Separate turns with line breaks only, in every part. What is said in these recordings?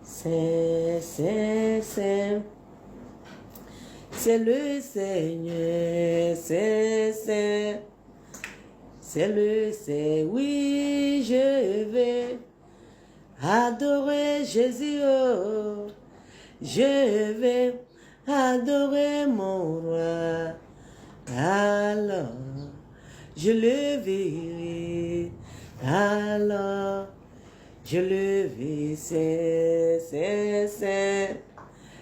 Saint, Saint, Saint. C'est le Seigneur, Saint, Saint. C'est le Saint, oui, je vais adorer Jésus, oh. Je vais adorer mon roi. Alors, je le verrai. Alors, je le verrai. C'est,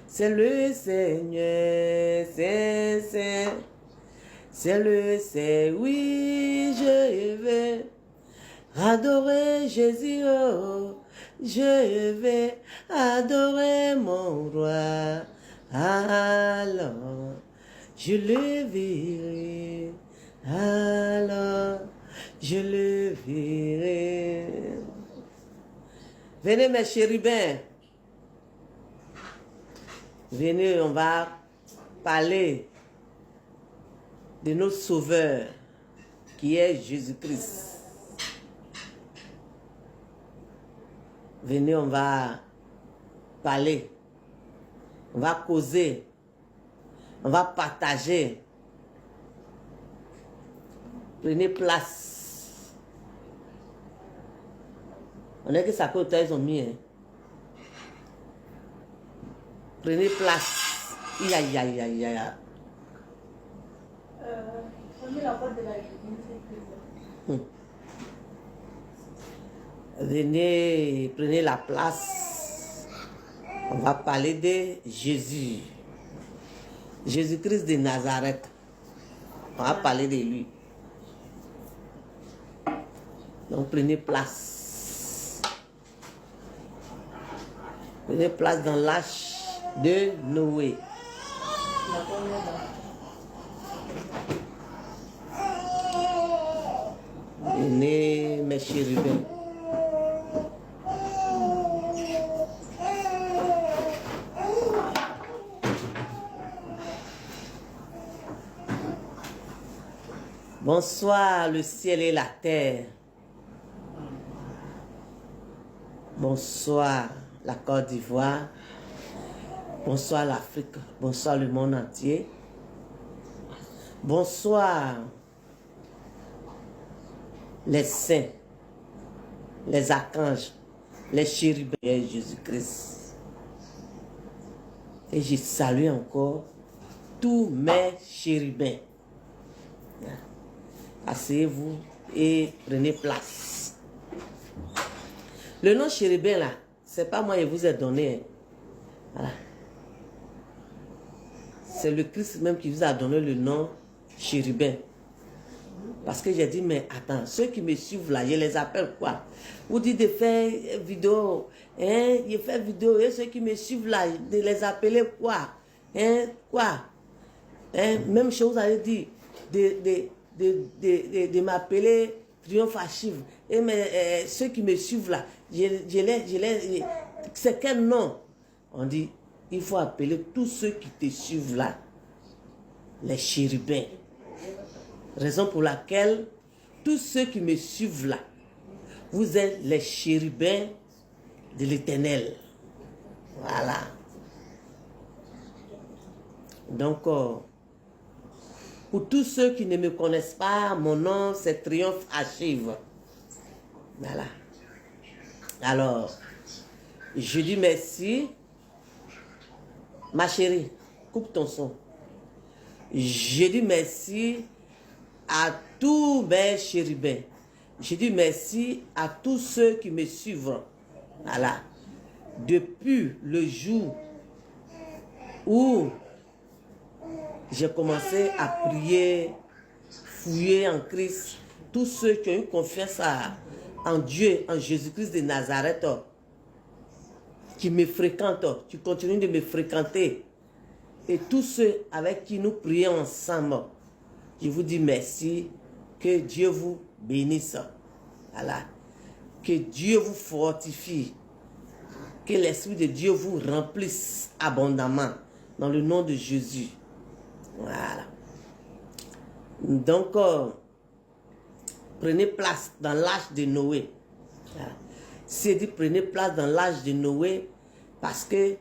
c'est le Seigneur, c'est le Seigneur, oui, je vais adorer Jésus, oh, je vais adorer mon roi, alors je le verrai, alors je le verrai. Venez mes chérubins. Venez, on va parler de notre Sauveur, qui est Jésus-Christ. Venez, on va parler, on va causer, on va partager. Prenez place. On est que ça côté, ils ont mis, hein. Prenez place. Aïe, aïe, aïe, aïe, aïe.
Prenez la porte de la cuisine,
Venez, prenez la place. On va parler de Jésus. Jésus-Christ de Nazareth. On va parler de lui. Donc prenez place. Prenez place dans l'arche de Noé. Venez, mes chérubins. Bonsoir le ciel et la terre. Bonsoir la Côte d'Ivoire. Bonsoir l'Afrique. Bonsoir le monde entier. Bonsoir les saints, les archanges, les chérubins et Jésus-Christ. Et je salue encore tous mes chérubins. Asseyez-vous et prenez place. Le nom chérubin là, c'est pas moi qui vous ai donné. Voilà. C'est le Christ même qui vous a donné le nom chérubin. Parce que j'ai dit, mais attends, ceux qui me suivent là, je les appelle quoi? Vous dites de faire vidéo, hein? Je fais vidéo, et ceux qui me suivent là, de les appeler quoi? Hein? Quoi? Hein? Même chose, vous avez dit, de m'appeler Triomphe Archive. Et mais, ceux qui me suivent là, c'est quel nom? On dit, il faut appeler tous ceux qui te suivent là, les chérubins. Raison pour laquelle tous ceux qui me suivent là, vous êtes les chérubins de l'Éternel. Voilà. Donc, pour tous ceux qui ne me connaissent pas, mon nom c'est Triomphe Archive. Voilà. Alors, je dis merci. Ma chérie, coupe ton son. Je dis merci à tous mes chérubins. Je dis merci à tous ceux qui me suivent. Voilà. Depuis le jour où j'ai commencé à prier, fouiller en Christ, tous ceux qui ont eu confiance en Dieu, en Jésus-Christ de Nazareth, qui me fréquentent, qui continuent de me fréquenter, et tous ceux avec qui nous prions ensemble, je vous dis merci, que Dieu vous bénisse. Voilà. Que Dieu vous fortifie. Que l'Esprit de Dieu vous remplisse abondamment dans le nom de Jésus. Voilà. Donc, prenez place dans l'âge de Noé. Voilà. C'est dit, prenez place dans l'âge de Noé. Parce que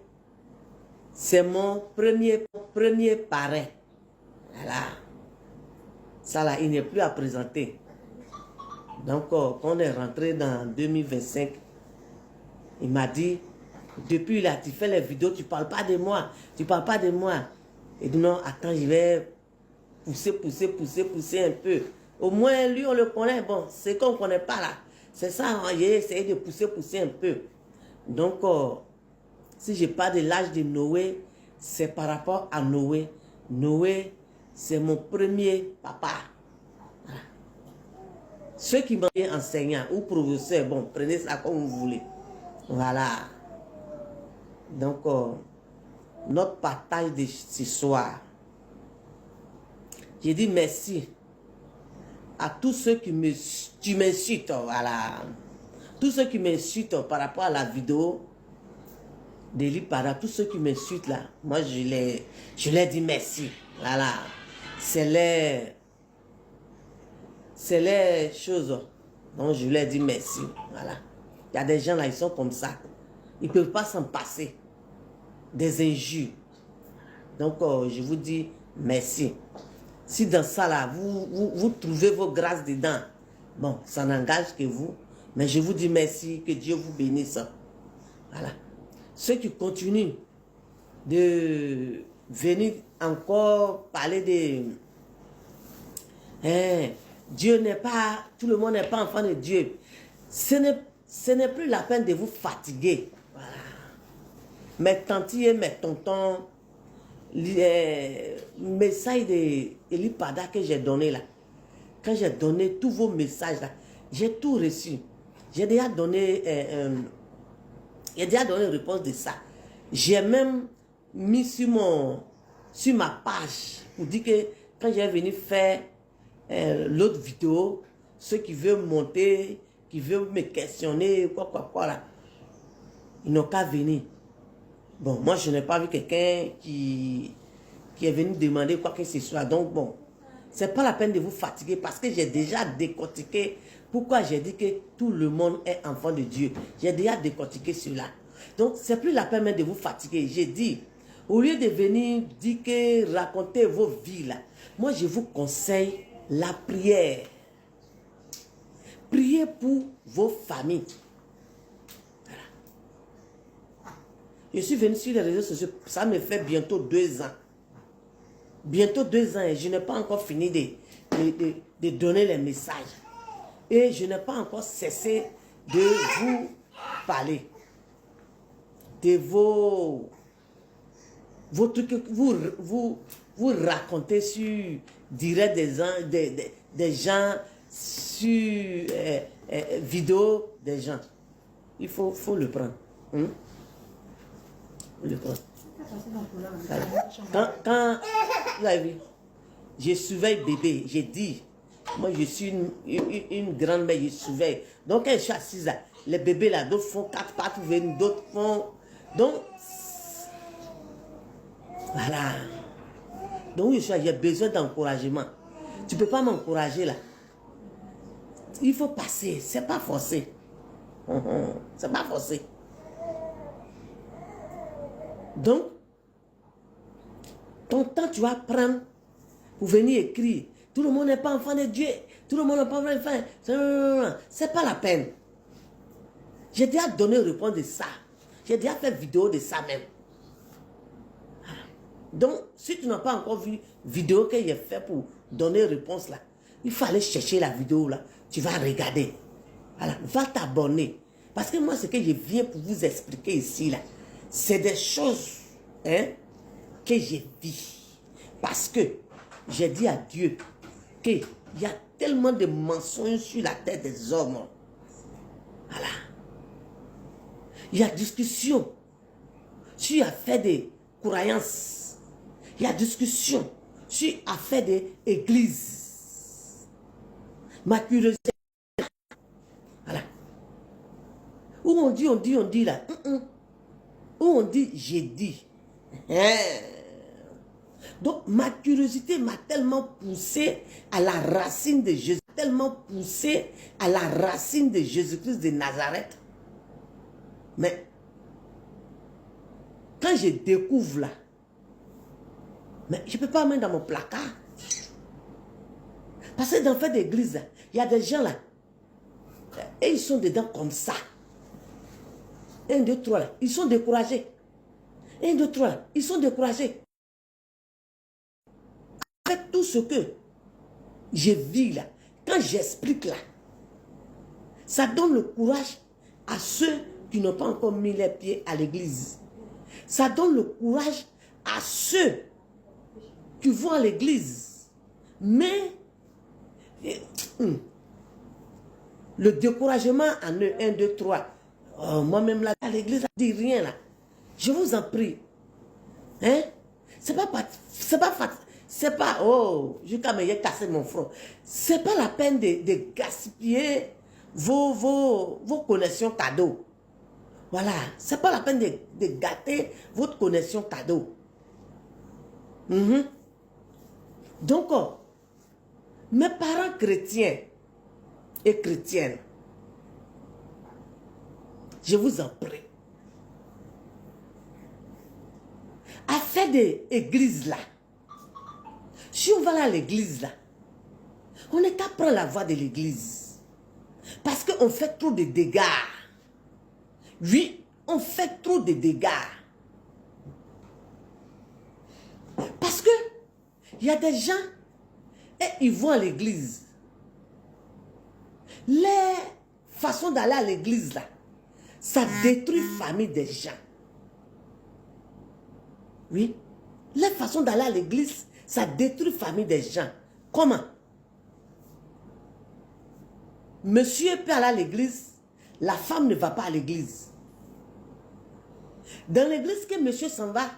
c'est mon premier parrain. Voilà. Ça là, il n'est plus à présenter. Donc, quand on est rentré dans 2025, il m'a dit, depuis là, tu fais les vidéos, tu ne parles pas de moi. Tu ne parles pas de moi. Et dit non, attends, je vais pousser un peu. Au moins, lui, on le connaît. Bon, c'est qu'on ne connaît pas là. C'est ça, j'ai essayé de pousser un peu. Donc, si je parle de l'âge de Noé, c'est par rapport à Noé. Noé, c'est mon premier papa. Voilà. Ceux qui m'ont été enseignants ou professeurs, bon, prenez ça comme vous voulez. Voilà. Donc, notre partage de ce soir. J'ai dit merci à tous ceux qui m'insultent, voilà. Tous ceux qui m'insultent par rapport à la vidéo de l'Ipada, tous ceux qui m'insultent là, moi je leur dis merci. Voilà. C'est les choses dont je leur dis merci. Voilà. Il y a des gens là, ils sont comme ça. Ils ne peuvent pas s'en passer. Des injures. Donc, je vous dis merci. Si dans ça là, vous trouvez vos grâces dedans, bon, ça n'engage que vous. Mais je vous dis merci, que Dieu vous bénisse. Voilà. Ceux qui continuent de venir encore parler de... Dieu n'est pas... Tout le monde n'est pas enfant de Dieu. Ce n'est plus la peine de vous fatiguer. Voilà. Mes tantis et mes tontons, les messages de l'Ipada que j'ai donné là, quand j'ai donné tous vos messages là, j'ai tout reçu. J'ai déjà donné réponse de ça. J'ai même mis sur ma page pour dire que quand j'ai venu faire l'autre vidéo, ceux qui veulent monter, qui veulent me questionner, quoi là, ils n'ont qu'à venir. Bon, moi je n'ai pas vu quelqu'un qui est venu demander quoi que ce soit. Donc bon, c'est pas la peine de vous fatiguer parce que j'ai déjà décortiqué pourquoi j'ai dit que tout le monde est enfant de Dieu. J'ai déjà décortiqué cela. Donc c'est plus la peine même de vous fatiguer. J'ai dit, au lieu de venir dire que raconter vos vies là, moi je vous conseille la prière. Priez pour vos familles. Voilà. Je suis venu sur les réseaux sociaux, ça me fait bientôt 2 ans. Bientôt 2 ans et je n'ai pas encore fini de donner les messages. Et je n'ai pas encore cessé de vous parler. De vos trucs que vous racontez sur direct des gens, sur vidéo des gens. Il faut le prendre. Le prendre. Quand vous avez vu, je surveille bébé, j'ai dit, moi je suis une grand-mère, je surveille. Donc quand je suis assise là, les bébés là, d'autres font 4 pattes, d'autres font... Donc, voilà. Donc j'ai besoin d'encouragement. Tu ne peux pas m'encourager là. Il faut passer, c'est pas forcé. C'est pas forcé. Donc, ton temps, tu vas prendre pour venir écrire. Tout le monde n'est pas enfant de Dieu. Tout le monde n'est pas enfant. C'est pas la peine. J'ai déjà donné réponse de ça. J'ai déjà fait vidéo de ça même. Donc, si tu n'as pas encore vu vidéo que j'ai fait pour donner réponse là, il faut aller chercher la vidéo là. Tu vas regarder. Voilà, va t'abonner. Parce que moi, ce que je viens pour vous expliquer ici là, c'est des choses que j'ai vues. Parce que j'ai dit à Dieu qu'il y a tellement de mensonges sur la tête des hommes. Voilà. Il y a discussion sur affaire des croyances. Il y a discussion sur affaire des églises. Ma curiosité. Voilà. Où on dit là. Où on dit j'ai dit. Donc ma curiosité m'a tellement poussé à la racine de Jésus. Tellement poussé à la racine de Jésus-Christ de Nazareth. Mais quand je découvre là, mais je ne peux pas mettre dans mon placard. Parce que dans le fait d'église, il y a des gens là, et ils sont dedans comme ça. 1, 2, 3 là, ils sont découragés. 1, 2, 3 là, ils sont découragés. Avec tout ce que je vis là, quand j'explique là, ça donne le courage à ceux qui n'ont pas encore mis les pieds à l'église. Ça donne le courage à ceux qui vont à l'église. Mais le découragement en eux, 1, 2, 3. Moi-même là, à l'église, ça ne dit rien là. Je vous en prie. Hein? C'est pas, oh, jusqu'à me casser mon front. C'est pas la peine de gaspiller vos connexions cadeaux. Voilà. C'est pas la peine de gâter votre connexion cadeau. Donc, mes parents chrétiens et chrétiennes, je vous en prie, à faire des églises là, si on va là à l'église là, on n'est qu'à prendre la voie de l'église. Parce qu'on fait trop de dégâts. Oui, on fait trop de dégâts. Parce que il y a des gens, et ils vont à l'église. Les façons d'aller à l'église là, ça détruit la famille des gens. Oui. Les façons d'aller à l'église, ça détruit la famille des gens. Comment? Monsieur peut aller à l'église, la femme ne va pas à l'église. Dans l'église que monsieur s'en va,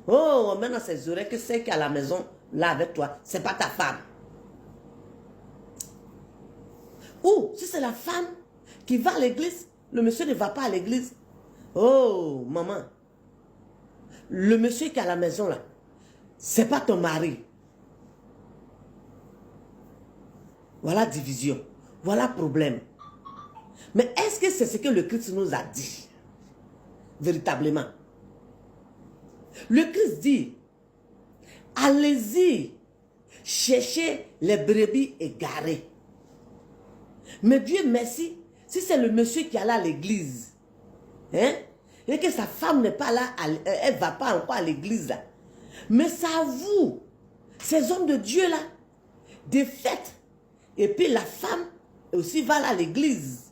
oh, maintenant c'est vrai que c'est qui est à la maison, là avec toi, c'est pas ta femme. Ou si c'est la femme qui va à l'église, le monsieur ne va pas à l'église. Oh, maman, le monsieur qui est à la maison là, c'est pas ton mari. Voilà division, voilà problème. Mais est-ce que c'est ce que le Christ nous a dit? Véritablement. Le Christ dit, allez-y, cherchez les brebis égarées. Mais Dieu merci, si c'est le monsieur qui est là à l'église, hein, et que sa femme n'est pas là, elle ne va pas encore à l'église là. Mais c'est à vous, ces hommes de Dieu là, de fait. Et puis la femme aussi va là à l'église.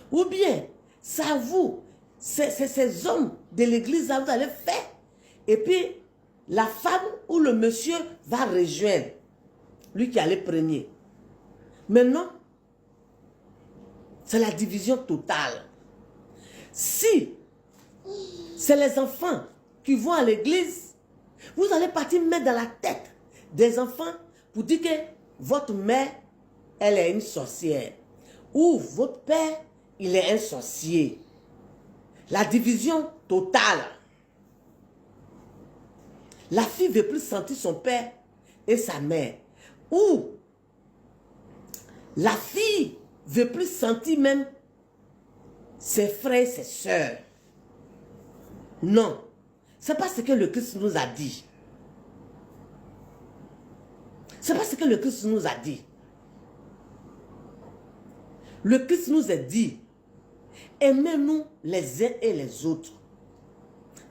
Ou bien, c'est à vous, c'est ces hommes de l'église là, vous allez faire. Et puis, la femme ou le monsieur va rejoindre lui qui allait premier. Maintenant, c'est la division totale. Si c'est les enfants qui vont à l'église, vous allez partir mettre dans la tête des enfants pour dire que votre mère, elle est une sorcière. Ou votre père, il est un sorcier. La division totale. La fille ne veut plus sentir son père et sa mère. Ou la fille ne veut plus sentir même ses frères et ses sœurs. Non. Ce n'est pas ce que le Christ nous a dit. Ce n'est pas ce que le Christ nous a dit. Le Christ nous a dit, aimez-nous les uns et les autres.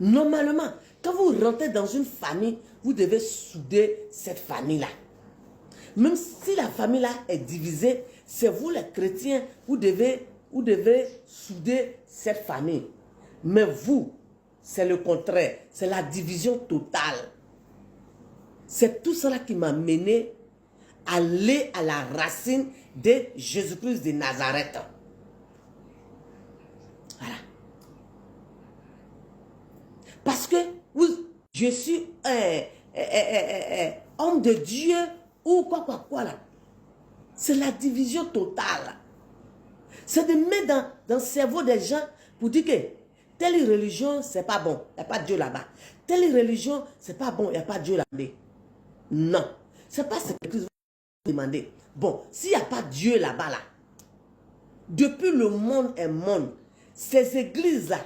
Normalement, quand vous rentrez dans une famille, vous devez souder cette famille-là. Même si la famille-là est divisée, c'est vous les chrétiens, vous devez souder cette famille. Mais vous, c'est le contraire, c'est la division totale. C'est tout cela qui m'a mené à aller à la racine de Jésus-Christ de Nazareth. Voilà. Parce que je suis homme de Dieu ou quoi là. C'est la division totale. C'est de mettre dans le cerveau des gens pour dire que telle religion, c'est pas bon, il n'y a pas de Dieu là-bas. Telle religion, c'est pas bon, il n'y a pas de Dieu là-bas. Non. C'est pas ce que Christ va demander. Bon, s'il n'y a pas Dieu là-bas, là, depuis le monde est monde, ces églises-là,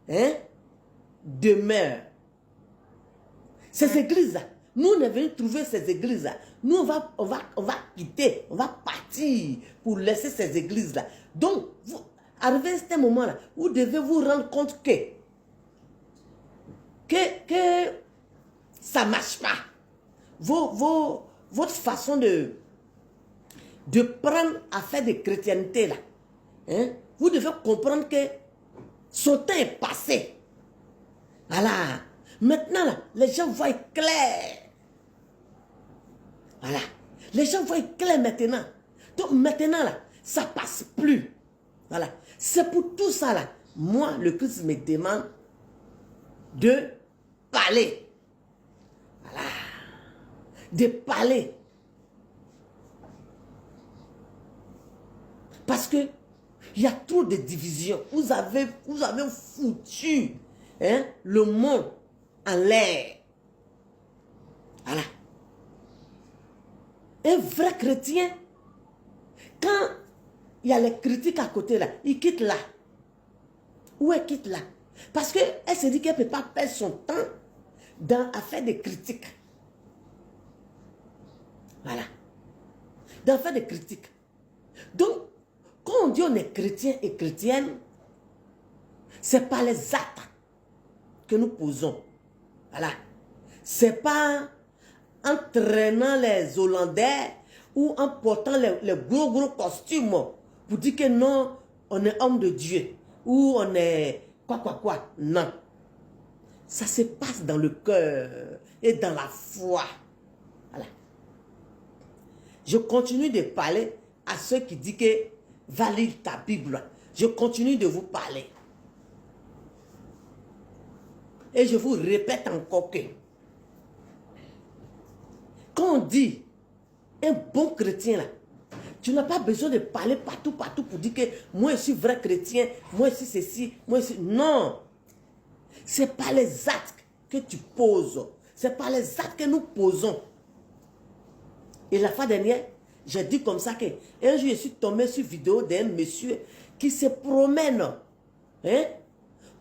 hein, demeure. Ces églises-là, nous on est venus trouver ces églises-là. Nous on va quitter, on va partir pour laisser ces églises-là. Donc, vous arrivez à ce moment-là, vous devez vous rendre compte que ça ne marche pas. Votre façon de prendre à faire de chrétienté là, hein, vous devez comprendre que son temps est passé. Voilà. Maintenant là, les gens voient clair. Voilà. Les gens voient clair maintenant. Donc maintenant là, ça passe plus. Voilà. C'est pour tout ça là. Moi, le Christ me demande de parler. Voilà. De parler. Parce que il y a trop de divisions. Vous avez foutu, hein, le monde en l'air. Voilà. Un vrai chrétien, quand il y a les critiques à côté là, il quitte là. Où elle quitte là? Parce qu'elle se dit qu'elle ne peut pas perdre son temps à faire des critiques. Voilà. Dans faire des critiques. Donc, quand on dit on est chrétien et chrétienne, c'est pas les actes que nous posons. Voilà. C'est pas en traînant les Hollandais ou en portant les gros costumes pour dire que non, on est homme de Dieu ou on est quoi. Non. Ça se passe dans le cœur et dans la foi. Voilà. Je continue de parler à ceux qui disent que va lire ta Bible. Je continue de vous parler. Et je vous répète encore que quand on dit un bon chrétien là, tu n'as pas besoin de parler partout pour dire que moi je suis vrai chrétien, moi je suis ceci, moi je suis... Non. Ce n'est pas les actes que tu poses. Ce n'est pas les actes que nous posons. Et la fois dernière, j'ai dit comme ça que un jour je suis tombé sur vidéo d'un monsieur qui se promène, hein,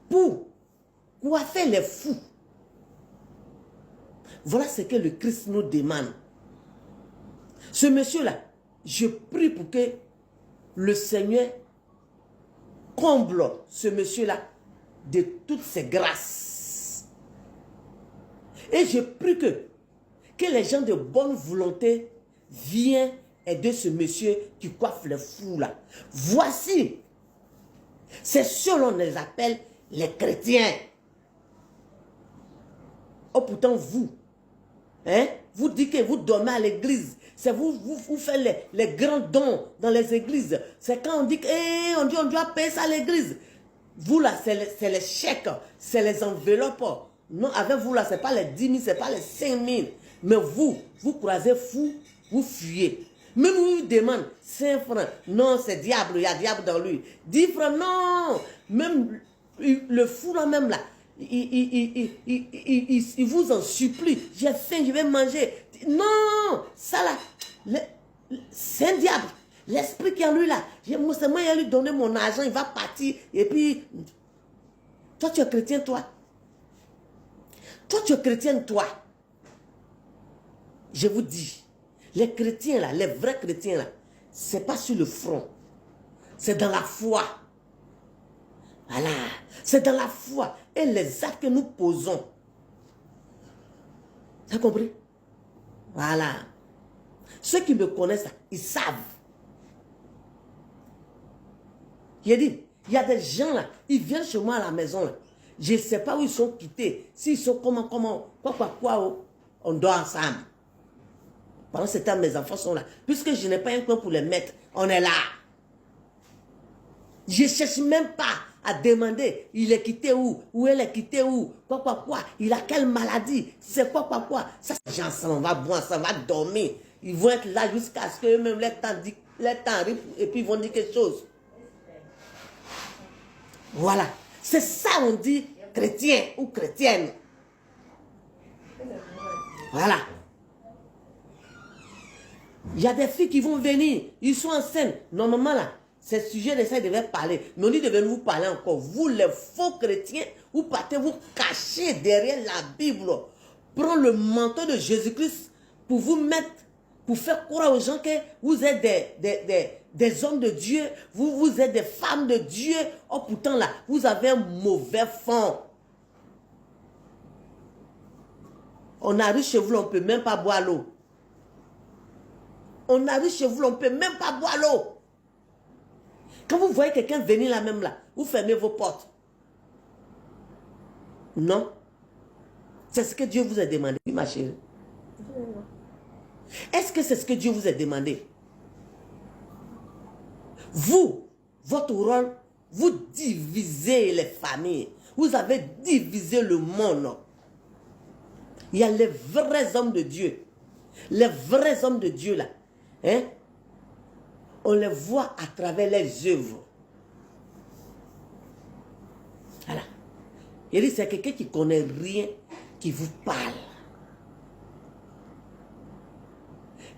pour coiffer les fous. Voilà ce que le Christ nous demande. Ce monsieur-là, je prie pour que le Seigneur comble ce monsieur-là de toutes ses grâces. Et je prie que les gens de bonne volonté viennent aider ce monsieur qui coiffe les fous là. Voici, c'est ceux l'on les appelle les chrétiens. Oh pourtant vous, hein, vous dites que vous dormez à l'église. C'est vous faites les grands dons dans les églises. C'est quand on dit qu'on on doit payer ça à l'église. Vous là, c'est les chèques, c'est les enveloppes. Non, avec vous là, ce n'est pas les 10 000, ce n'est pas les 5 000. Mais vous croisez fou, vous fuyez. Même vous demandez 5 francs. Non, c'est diable, il y a diable dans lui. 10 francs, non. Même le fou là même là, il vous en supplie. J'ai faim, je vais manger. Non, ça là, c'est un diable. L'esprit qui est en lui là, c'est moi qui vais lui donner mon argent, il va partir. Et puis, toi tu es chrétien, toi. Toi tu es chrétien, toi. Je vous dis, les chrétiens là, les vrais chrétiens là, c'est pas sur le front. C'est dans la foi. Voilà. C'est dans la foi. Et les actes que nous posons. Tu as compris? Voilà. Ceux qui me connaissent, ils savent. J'ai dit, il y a des gens là, ils viennent chez moi à la maison là. Je ne sais pas où ils sont quittés. S'ils sont quoi, on dort ensemble. Pendant ce temps, mes enfants sont là. Puisque je n'ai pas un coin pour les mettre, on est là. Je ne cherche même pas à demander, il est quitté où? Où elle est quittée où? Quoi? Il a quelle maladie? C'est quoi? Ça, les gens ensemble, on va boire ensemble, on va dormir. Ils vont être là jusqu'à ce qu'eux-mêmes, les temps arrivent et puis ils vont dire quelque chose. Voilà. C'est ça on dit chrétien ou chrétienne. Voilà. Il y a des filles qui vont venir, ils sont en scène. Normalement là, c'est le sujet de ça, ils devaient parler. Mais on dit de venir vous parler encore. Vous les faux chrétiens, vous partez vous cacher derrière la Bible, prendre le manteau de Jésus-Christ pour vous mettre, pour faire croire aux gens que vous êtes des hommes de Dieu, vous êtes des femmes de Dieu. Oh, pourtant là, vous avez un mauvais fond. On arrive chez vous, on ne peut même pas boire l'eau. On arrive chez vous, on ne peut même pas boire l'eau. Quand vous voyez quelqu'un venir là même là, vous fermez vos portes. Non. C'est ce que Dieu vous a demandé, ma chérie. Est-ce que c'est ce que Dieu vous a demandé? Vous, votre rôle, vous divisez les familles. Vous avez divisé le monde. Il y a les vrais hommes de Dieu. Les vrais hommes de Dieu là. Hein? On les voit à travers les œuvres. Voilà. Il dit, c'est quelqu'un qui ne connaît rien qui vous parle.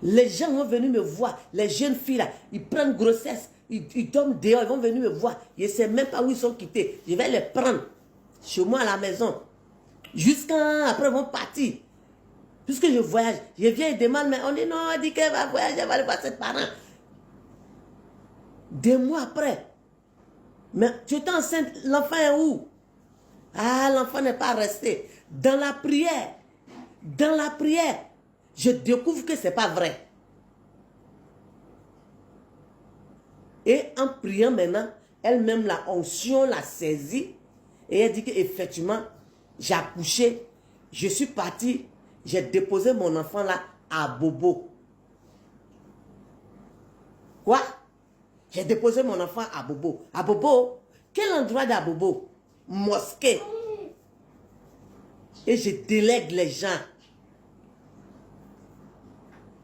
Les gens vont venir me voir. Les jeunes filles là, ils prennent grossesse. Ils dorment dehors, ils vont venir me voir. Je ne sais même pas où ils sont quittés. Je vais les prendre chez moi à la maison. Jusqu'à après ils vont partir. Puisque je voyage, je viens et demande, mais on dit non, on dit qu'elle va voyager, elle va aller voir ses parents. 2 mois après, mais tu étais enceinte, l'enfant est où? Ah, l'enfant n'est pas resté. Dans la prière, je découvre que ce n'est pas vrai. Et en priant maintenant, elle-même la onction l'a saisie et elle dit qu'effectivement, j'ai accouché, je suis partie, j'ai déposé mon enfant là à Bobo. Quoi? J'ai déposé mon enfant à Bobo. À Bobo? Quel endroit d'à Bobo? Mosquée. Et je délègue les gens.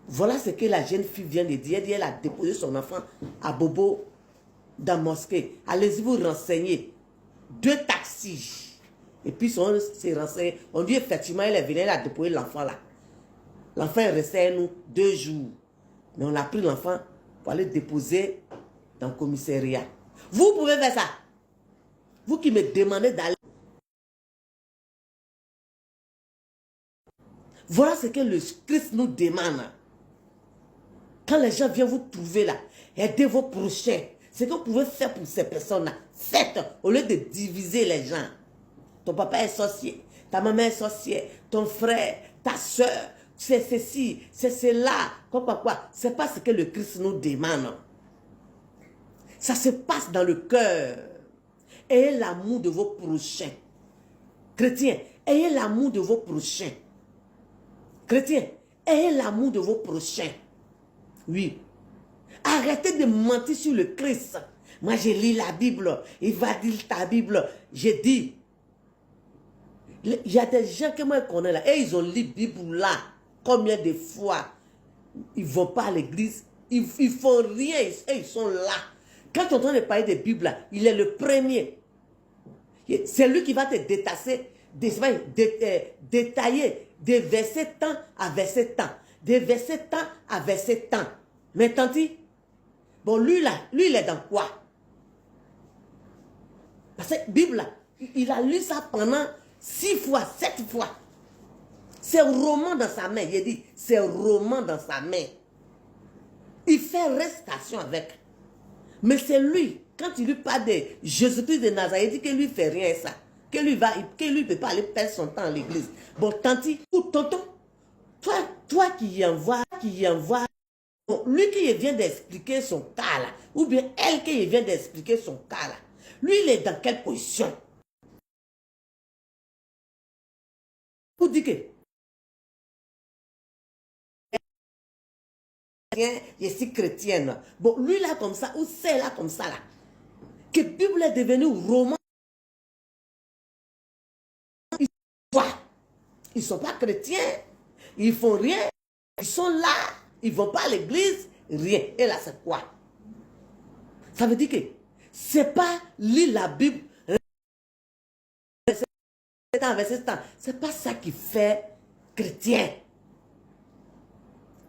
Voilà ce que la jeune fille vient de dire. Elle dit qu'elle a déposé son enfant à Bobo dans la mosquée. Allez-y vous renseigner. 2 taxis. Et puis on s'est renseigné. On dit effectivement, elle est venue, elle a déposé l'enfant là. L'enfant est resté à nous 2 jours. Mais on a pris l'enfant pour aller déposer dans le commissariat. Vous pouvez faire ça. Vous qui me demandez d'aller. Voilà ce que le Christ nous demande. Quand les gens viennent vous trouver là, aidez vos prochains. Ce que vous pouvez faire pour ces personnes-là, faites au lieu de diviser les gens. Ton papa est sorcier, ta maman est sorcière, ton frère, ta soeur, c'est ceci, c'est cela, quoi. C'est pas ce que le Christ nous demande. Ça se passe dans le cœur. Ayez l'amour de vos prochains. Chrétiens, ayez l'amour de vos prochains. Chrétiens, ayez l'amour de vos prochains. Oui. Arrêtez de mentir sur le Christ. Moi, je lis la Bible. Il va dire ta Bible. J'ai dit. Il y a des gens que moi je connais là. Et ils ont lu la Bible là. Combien de fois? Ils ne vont pas à l'église. Ils ne font rien. Et ils sont là. Quand tu entends parler de Bible là, il est le premier. C'est lui qui va te détailler de verset temps à verset temps. De verset temps à verset temps. Mais tanti, bon lui là, lui il est dans quoi? Parce que la Bible là, il a lu ça pendant 6 fois, 7 fois. C'est un roman dans sa main. Il dit, c'est un roman dans sa main. Il fait restation avec. Mais c'est lui, quand il lui parle de Jésus-Christ de Nazareth, il dit que lui ne fait rien ça. Que lui ne peut pas aller perdre son temps à l'église. Bon, tanti, ou tonton, toi qui y envoie, bon, lui qui vient d'expliquer son cas là, ou bien elle qui vient d'expliquer son cas là, lui il est dans quelle position? Vous dites que je suis chrétienne. Bon, lui là comme ça, ou c'est là comme ça là. Que la Bible est devenue roman. Ils ne sont pas chrétiens. Ils ne font rien. Ils sont là. Ils ne vont pas à l'église. Rien. Et là, c'est quoi? Ça veut dire que ce n'est pas lire la Bible. C'est pas ça qui fait chrétien.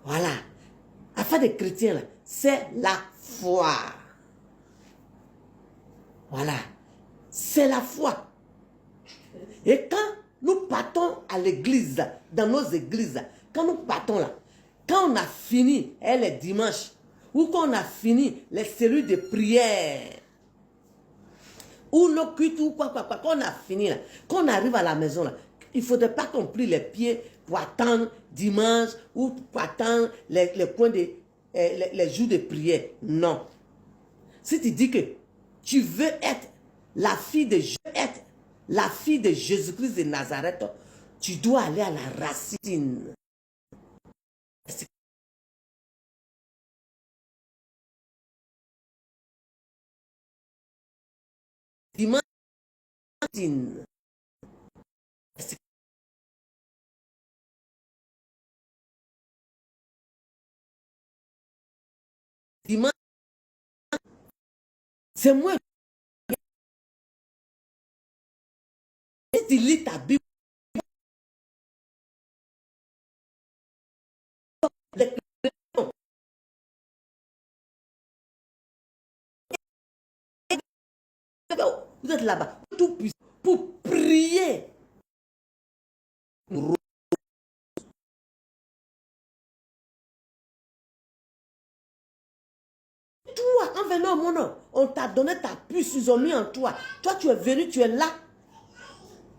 Voilà. Afin des chrétiens, c'est la foi. Voilà. C'est la foi. Et quand nous partons à l'église, dans nos églises, quand nous partons là, quand on a fini les dimanches, ou quand on a fini les cellules de prière, ou nos cuites, ou quoi, quand on a fini là, quand on arrive à la maison là, il ne faudrait pas qu'on plie les pieds pour attendre dimanche, ou pour attendre les coins de, les jours de prière. Non. Si tu dis que tu veux être la fille de Jésus-Christ de Nazareth, tu dois aller à la racine. Dimanche, dimanche, c'est moi qui lis ta Bible. Vous êtes là-bas, tout puissant, pour prier. Toi, en venant au monde, on t'a donné ta puce, ils ont mis en toi. Toi, tu es venu, tu es là.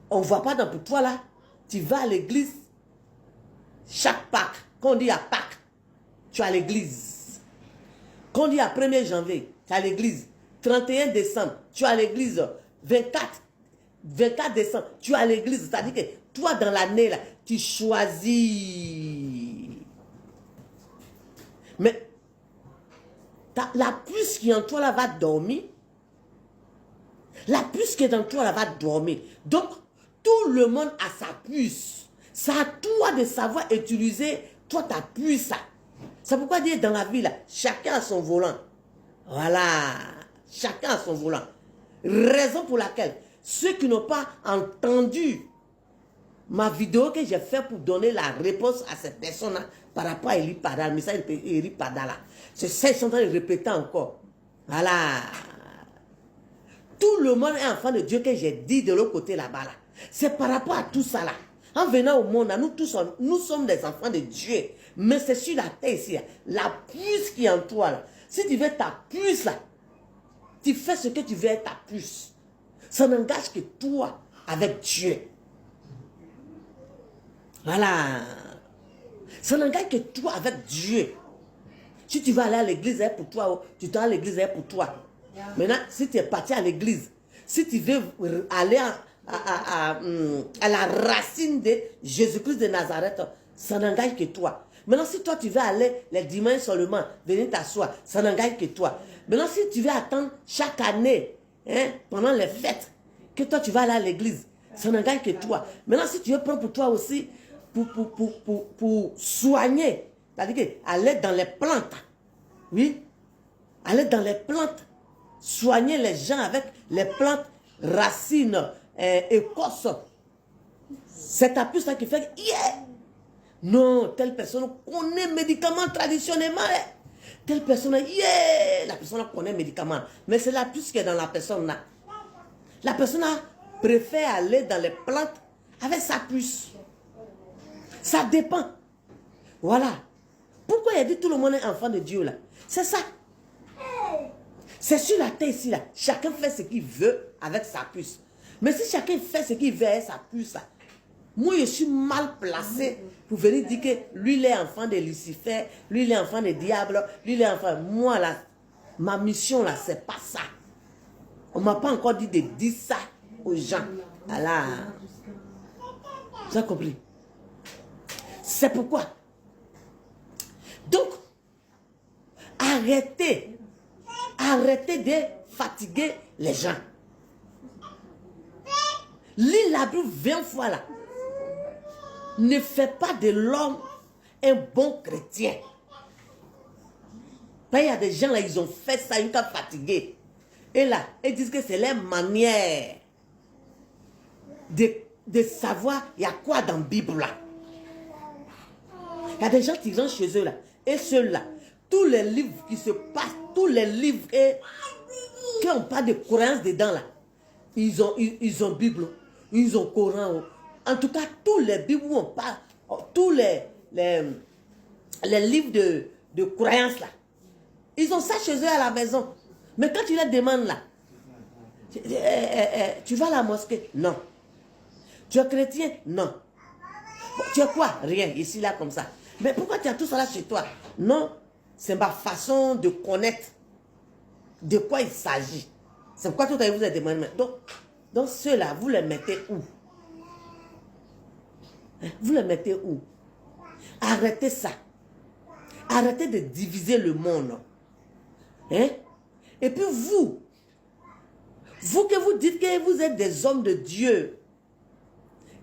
On ne voit pas dans pour toi là. Tu vas à l'église. Chaque Pâques, quand on dit à Pâques, tu es à l'église. Quand on dit à 1er janvier, tu es à l'église. 31 décembre, tu es à l'église. 24 décembre, tu es à l'église. C'est-à-dire que toi, dans l'année, là, tu choisis. Mais la puce qui est en toi, là, va dormir. La puce qui est en toi, là, va dormir. Donc, tout le monde a sa puce. C'est à toi de savoir utiliser, toi, ta puce. C'est pourquoi dire dans la vie, là, chacun a son volant. Voilà. Chacun a son volant. Raison pour laquelle ceux qui n'ont pas entendu ma vidéo que j'ai fait pour donner la réponse à cette personne-là par rapport à Eli Pada, le message d'Eli Pada là, c'est ça qu'ils sont en train de répéter encore. Voilà. Tout le monde est enfant de Dieu que j'ai dit de l'autre côté là-bas. Là. C'est par rapport à tout ça là. En venant au monde, nous tous, nous sommes des enfants de Dieu. Mais c'est sur la terre ici, la puce qui est en toi là. Si tu veux ta puce là, tu fais ce que tu veux être ta puce. Ça n'engage que toi avec Dieu. Voilà. Ça n'engage que toi avec Dieu. Si tu vas aller à l'église, c'est pour toi. Tu dois à l'église, c'est pour toi. Maintenant, si tu es parti à l'église, si tu veux aller à la racine de Jésus-Christ de Nazareth, ça n'engage que toi. Maintenant, si toi, tu veux aller les dimanches seulement, venir t'asseoir, ça n'engage que toi. Maintenant, si tu veux attendre chaque année, hein, pendant les fêtes, que toi, tu vas aller à l'église, ça n'engage que toi. Maintenant, si tu veux prendre pour toi aussi, pour soigner, c'est-à-dire aller dans les plantes, oui, aller dans les plantes, soigner les gens avec les plantes, racines, écorces. C'est ta puce qui fait, yeah! Non, telle personne connaît médicaments traditionnellement. Telle personne, yeah! La personne connaît médicaments. Mais c'est la puce qui est dans la personne là. La personne préfère aller dans les plantes avec sa puce. Ça dépend. Voilà. Pourquoi il a dit tout le monde est enfant de Dieu là? C'est ça. C'est sur la terre ici là. Chacun fait ce qu'il veut avec sa puce. Mais si chacun fait ce qu'il veut avec sa puce là, moi je suis mal placé pour venir dire que lui il est enfant de Lucifer, lui il est enfant du diable, lui il est enfant. Moi là, ma mission là, c'est pas ça. On ne m'a pas encore dit de dire ça aux gens. Voilà. Vous avez compris? C'est pourquoi. Donc, arrêtez de fatiguer les gens. Lis la Bible 20 fois là. Ne fais pas de l'homme un bon chrétien. Il y a des gens là, ils ont fait ça, ils sont fatigués. Et là, ils disent que c'est leur manière de savoir il y a quoi dans la Bible là. Il y a des gens qui rentrent chez eux là. Et ceux-là, tous les livres qui se passent, tous les livres qui n'ont pas de croyance dedans là, ils ont Bible. ils ont Coran. En tout cas, tous les Bibles où on parle, tous les livres de croyance là, ils ont ça chez eux à la maison. Mais quand tu leur demandes là, tu vas à la mosquée? Non. Tu es chrétien? Non. Bon, tu es quoi? Rien, ici, là, comme ça. Mais pourquoi tu as tout ça là chez toi? Non, c'est ma façon de connaître de quoi il s'agit. C'est pourquoi tout à l'heure vous avez demandé. Donc ceux-là, vous les mettez où? Vous les mettez où? Arrêtez ça. Arrêtez de diviser le monde. Hein? Et puis vous que vous dites que vous êtes des hommes de Dieu,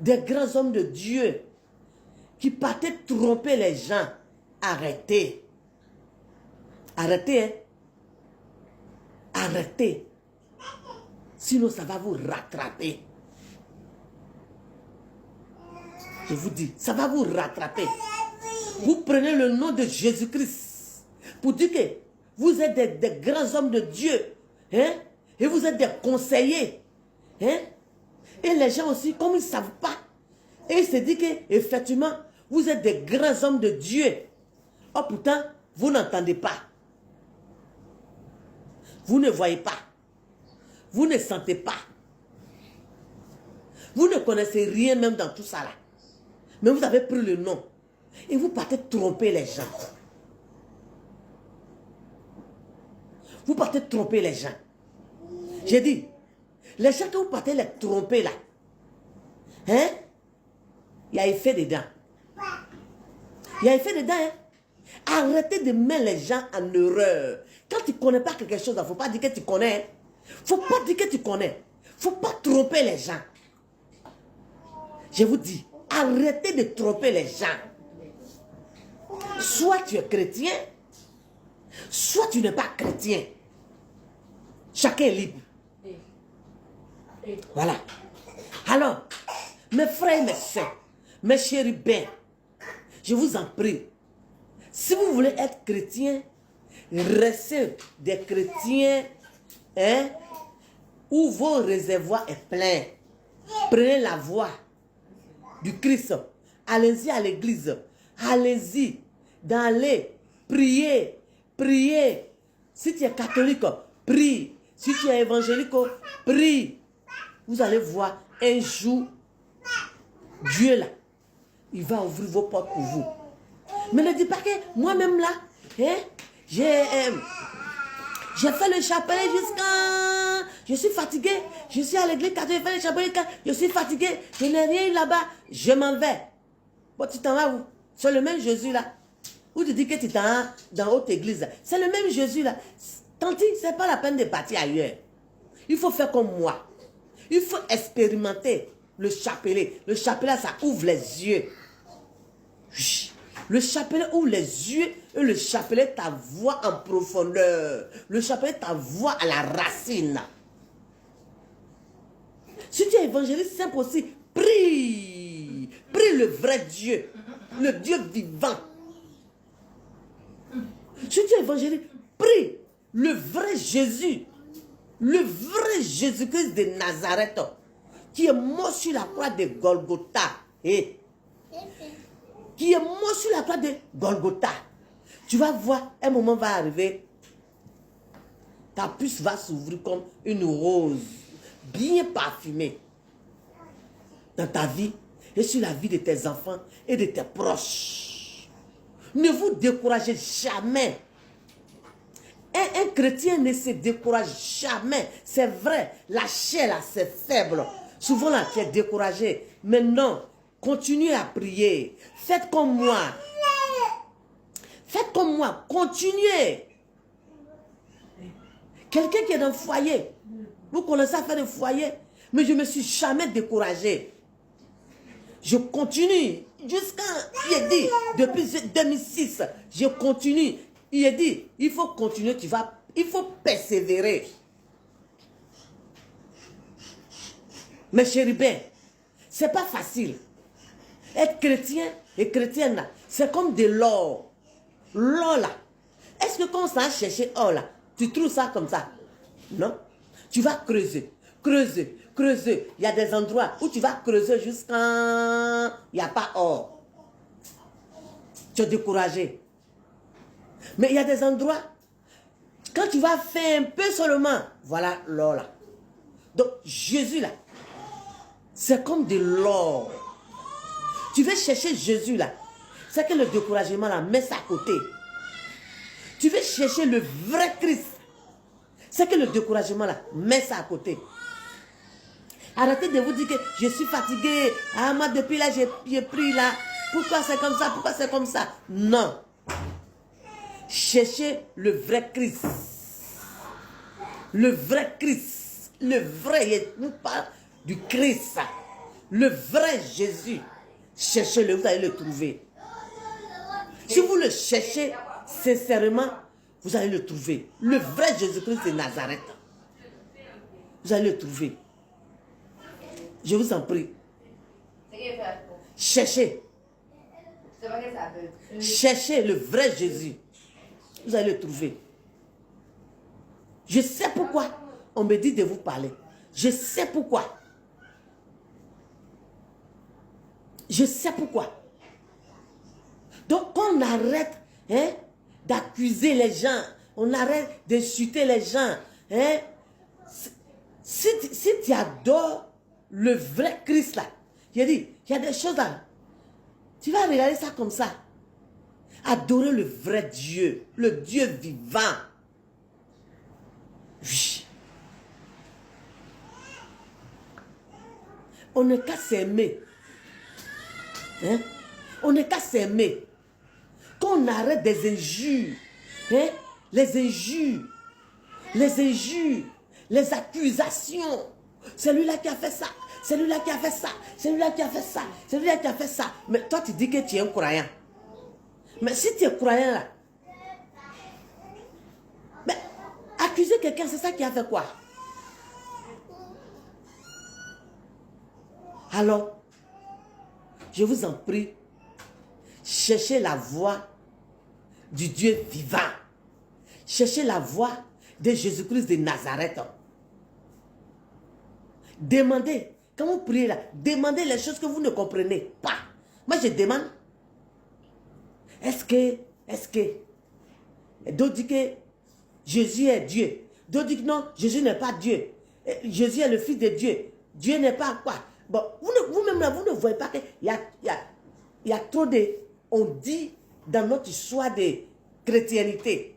des grands hommes de Dieu, qui partaient tromper les gens, arrêtez. Arrêtez, hein? Arrêtez. Sinon, ça va vous rattraper. Je vous dis, ça va vous rattraper. Vous prenez le nom de Jésus-Christ pour dire que vous êtes des grands hommes de Dieu. Hein? Et vous êtes des conseillers. Hein? Et les gens aussi, comme ils ne savent pas, et ils se disent qu'effectivement, vous êtes des grands hommes de Dieu. Oh, pourtant, vous n'entendez pas. Vous ne voyez pas. Vous ne sentez pas. Vous ne connaissez rien même dans tout ça là. Mais vous avez pris le nom. Et vous partez tromper les gens. Vous partez tromper les gens. J'ai dit, les gens que vous partez les tromper là, hein? Il y a effet dedans. Il y a effet dedans, hein? Arrêtez de mettre les gens en erreur. Quand tu ne connais pas quelque chose, il ne faut pas dire que tu connais. Il ne faut pas dire que tu connais. Il ne faut pas tromper les gens. Je vous dis, arrêtez de tromper les gens. Soit tu es chrétien, soit tu n'es pas chrétien. Chacun est libre. Voilà. Alors, mes frères et mes soeurs, mes chéris bien, je vous en prie, si vous voulez être chrétien, restez des chrétiens, hein, où vos réservoirs est plein. Prenez la voie du Christ. Allez-y à l'église. Allez-y. D'aller prier. Prier. Si tu es catholique, prie. Si tu es évangélique, prie. Vous allez voir un jour, Dieu là, il va ouvrir vos portes pour vous. Mais ne dis pas que moi-même là, hein, j'ai fait le chapelet jusqu'à... Je suis fatigué. Je suis à l'église quand j'ai fait le chapelet. Je suis fatigué. Je n'ai rien eu là-bas. Je m'en vais. Bon, tu t'en vas où? C'est le même Jésus là. Ou tu dis que tu t'en vas dans haute église. C'est le même Jésus là. Tanti, ce n'est pas la peine de partir ailleurs. Il faut faire comme moi. Il faut expérimenter le chapelet. Le chapelet, ça ouvre les yeux. Le chapelet ouvre les yeux et le chapelet t'envoie en profondeur. Le chapelet t'envoie à la racine. Si tu es évangéliste, c'est impossible. Prie. Prie le vrai Dieu. Le Dieu vivant. Si tu es évangéliste, prie le vrai Jésus. Le vrai Jésus-Christ de Nazareth. Qui est mort sur la croix de Golgotha. Qui est mort sur la croix de Golgotha. Tu vas voir, un moment va arriver, ta puce va s'ouvrir comme une rose, bien parfumée, dans ta vie et sur la vie de tes enfants et de tes proches. Ne vous découragez jamais. Un chrétien ne se décourage jamais. C'est vrai, la chair là, c'est faible. Souvent là, tu es découragé. Mais non, continuez à prier. Faites comme moi. Faites comme moi. Continuez. Quelqu'un qui est dans le foyer. Vous connaissez à faire le foyer. Mais je ne me suis jamais découragé. Je continue. Jusqu'à, il est dit, depuis 2006, je continue. Il est dit, il faut continuer, il faut persévérer. Mes chéris bien, ce n'est pas facile. Être chrétien et chrétienne là, c'est comme de l'or. L'or là. Est-ce que quand on s'en chercher or là, tu trouves ça comme ça? Non. Tu vas creuser, creuser, creuser. Il y a des endroits où tu vas creuser jusqu'à... Il n'y a pas or. Tu es découragé. Mais il y a des endroits, quand tu vas faire un peu seulement, voilà l'or là. Donc Jésus là, c'est comme de l'or. Tu veux chercher Jésus là, c'est que le découragement là, mets ça à côté. Tu veux chercher le vrai Christ, c'est que le découragement là, mets ça à côté. Arrêtez de vous dire que je suis fatigué. Ah, moi depuis là, j'ai pris là. Pourquoi c'est comme ça? Pourquoi c'est comme ça? Non. Cherchez le vrai Christ. Le vrai Christ. Le vrai, nous parle du Christ. Le vrai Jésus. Cherchez-le, vous allez le trouver. Si vous le cherchez sincèrement, vous allez le trouver. Le vrai Jésus-Christ de Nazareth. Vous allez le trouver. Je vous en prie. Cherchez. Cherchez le vrai Jésus. Vous allez le trouver. Je sais pourquoi on me dit de vous parler. Je sais pourquoi. Je sais pourquoi. Donc, on arrête d'accuser les gens. On arrête d'insulter les gens. Si tu adores le vrai Christ là, il y a des choses là. Tu vas regarder ça comme ça. Adorer le vrai Dieu, le Dieu vivant. Oui. On n'est qu'à s'aimer. On n'est qu'à s'aimer. Qu'on arrête des injures. Les injures. Les injures. Les accusations. Celui-là qui a fait ça. Celui-là qui a fait ça. Celui-là qui a fait ça. Celui-là qui a fait ça. Mais toi, tu dis que tu es un croyant. Mais si tu es croyant là, mais accuser quelqu'un, c'est ça qui a fait quoi? Alors, je vous en prie, cherchez la voix du Dieu vivant. Cherchez la voix de Jésus-Christ de Nazareth. Demandez, quand vous priez là, demandez les choses que vous ne comprenez pas. Moi, je demande, est-ce que, d'autres disent que Jésus est Dieu. D'autres disent que non, Jésus n'est pas Dieu. Jésus est le Fils de Dieu. Dieu n'est pas quoi. Bon, vous-même là, vous ne voyez pas qu'il y a trop de... On dit dans notre histoire de chrétienté.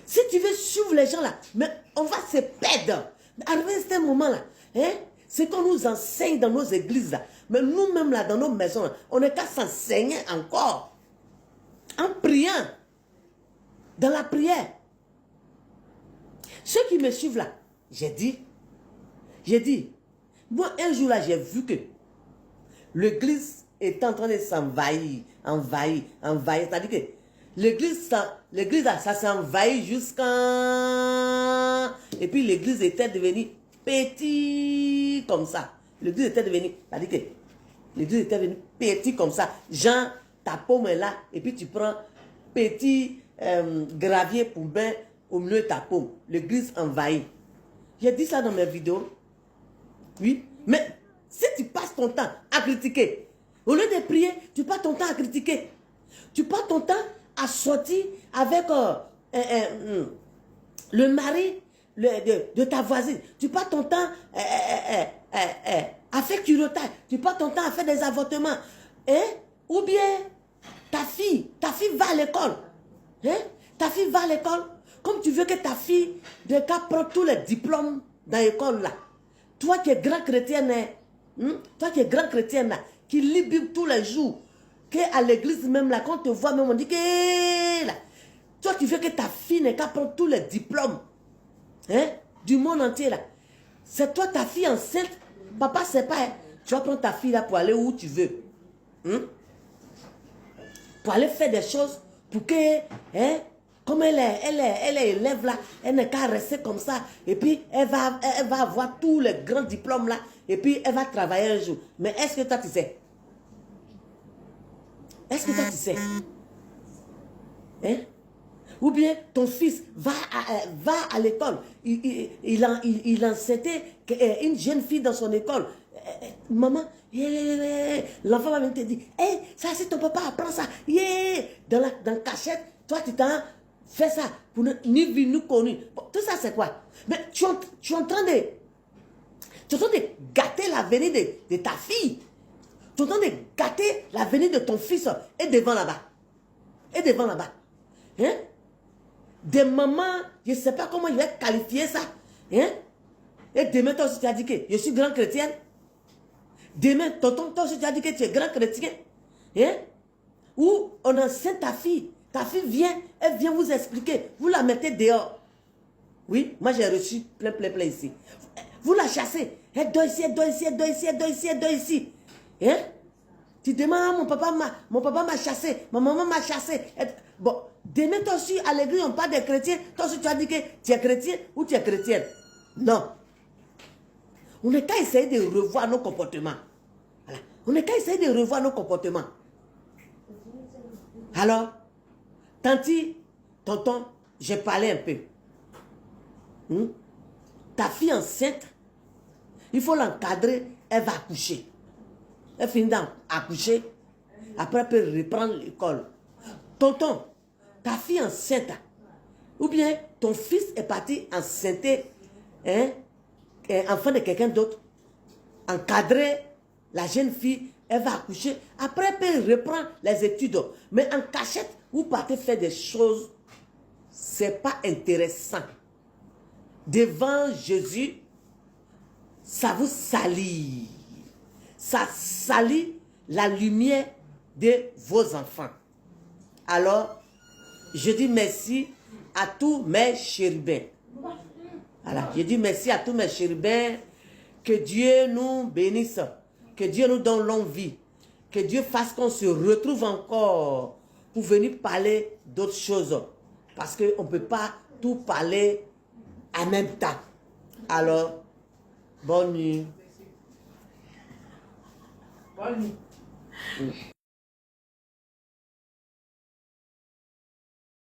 Si tu veux suivre les gens là, mais on va se perdre. Arrivé à ce moment-là, ce qu'on nous enseigne dans nos églises là, mais nous-mêmes là, dans nos maisons, là, on n'est qu'à s'enseigner encore. En priant. Dans la prière. Ceux qui me suivent là, j'ai dit, moi un jour là, j'ai vu que l'église est en train de s'envahir, envahir. C'est-à-dire que l'église là, ça s'est envahi jusqu'à... Et puis l'église était devenue petite comme ça. L'église était devenue, c'est-à-dire que l'église était devenue petite comme ça. Jean, ta paume est là, et puis tu prends petit gravier pour mettre au milieu de ta paume. L'église envahie. J'ai dit ça dans mes vidéos. Oui, mais si tu passes ton temps à critiquer, au lieu de prier, tu passes ton temps à critiquer. Tu passes ton temps à sortir avec le mari de ta voisine. Tu passes ton temps à faire curotage. Tu passes ton temps à faire des avortements. Ou bien ta fille va à l'école. Ta fille va à l'école. Comme tu veux que ta fille prenne tous les diplômes dans l'école là. Toi qui es grand chrétien, toi qui es grand chrétien là, qui lit Bible tous les jours, qu'à l'église même là, quand on te voit même, on dit que là, toi tu veux que ta fille n'ait qu'à prendre tous les diplômes du monde entier là. C'est toi ta fille enceinte. Papa c'est pas, tu vas prendre ta fille là pour aller où tu veux. Pour aller faire des choses pour que, comme elle est élève là, elle n'est qu'à rester comme ça. Et puis, elle va avoir tous les grands diplômes là. Et puis, elle va travailler un jour. Mais est-ce que toi, tu sais? Est-ce que toi, tu sais? Ou bien ton fils va à l'école. Il enceintait une jeune fille dans son école. Maman, l'enfant va venir te dire, hey, ça c'est ton papa, apprends ça. Dans la cachette, toi tu t'en fais ça. Pour ni vu, ni connu. Bon, tout ça c'est quoi? Mais tu es en train de gâter l'avenir de ta fille. Tu es en train de gâter l'avenir de ton fils et devant là-bas. Et devant là-bas. Hein? Des mamans, je ne sais pas comment je vais qualifier ça. Hein? Et demain, toi aussi, tu as dit que je suis grand chrétien. Demain, tonton, toi aussi, tu as dit que tu es grand chrétien. Hein? Ou on enseigne ta fille. Ta fille vient, elle vient vous expliquer. Vous la mettez dehors. Oui, moi j'ai reçu plein ici. Vous la chassez. Elle doit ici, elle doit ici, elle doit ici, elle doit ici, elle doit ici. Hein? Tu demandes, mon papa m'a chassé, ma maman m'a chassé. Bon, demain toi aussi, à l'église, on parle des chrétiens. Toi aussi, tu as dit que tu es chrétien ou tu es chrétienne. Non. On n'est qu'à essayer de revoir nos comportements. Voilà. On n'est qu'à essayer de revoir nos comportements. Alors, tanti, tonton, j'ai parlé un peu. Ta fille enceinte, il faut l'encadrer, elle va accoucher. Elle finit d'accoucher, après elle peut reprendre l'école. Tonton, ta fille enceinte, ou bien ton fils est parti enceinte, enfant de quelqu'un d'autre, encadrer la jeune fille, elle va accoucher, après elle peut reprendre les études. Mais en cachette, vous partez faire des choses, c'est pas intéressant. Devant Jésus, ça vous salit. Ça salit la lumière de vos enfants. Alors, je dis merci à tous mes chérubins. Voilà, je dis merci à tous mes chérubins. Que Dieu nous bénisse. Que Dieu nous donne longue vie. Que Dieu fasse qu'on se retrouve encore pour venir parler d'autres choses. Parce qu'on ne peut pas tout parler en même temps. Alors, bonne nuit.
Bonne nuit.